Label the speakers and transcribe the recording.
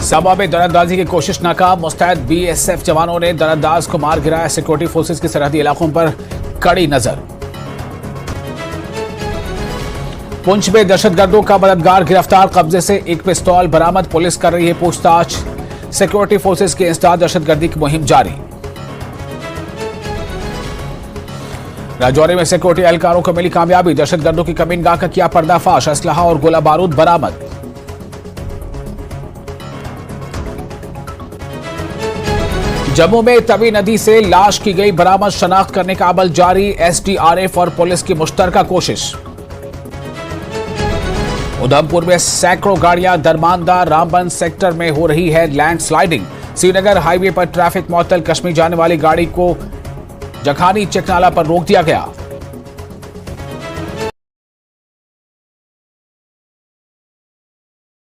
Speaker 1: सभा में दरअंदाजी की कोशिश नाकाम। मुस्तैद बीएसएफ जवानों ने दरअंदाज को मार गिराया। सिक्योरिटी फोर्सेस की सरहदी इलाकों पर कड़ी नजर। पुंछ में दहशतगर्दों का मददगार गिरफ्तार। कब्जे से एक पिस्तौल बरामद। पुलिस कर रही है पूछताछ। सिक्योरिटी फोर्सेस की इंसदाद दहशतगर्दी की मुहिम जारी। राजौरी में सिक्योरिटी एहलकारों को मिली कामयाबी। दहशतगर्दों की कमीनगाह का किया पर्दाफाश। असलहा और गोला बारूद बरामद। जम्मू में तवी नदी से लाश की गई बरामद। शनाख्त करने का अमल जारी। एसडीआरएफ और पुलिस की मुश्तरका कोशिश। उधमपुर में सैकड़ों गाड़ियां। दरमांदा रामबन सेक्टर में हो रही है लैंडस्लाइडिंग। श्रीनगर हाईवे पर ट्रैफिक मुअत्तल। कश्मीर जाने वाली गाड़ी को जखानी चेकनाला पर रोक दिया गया।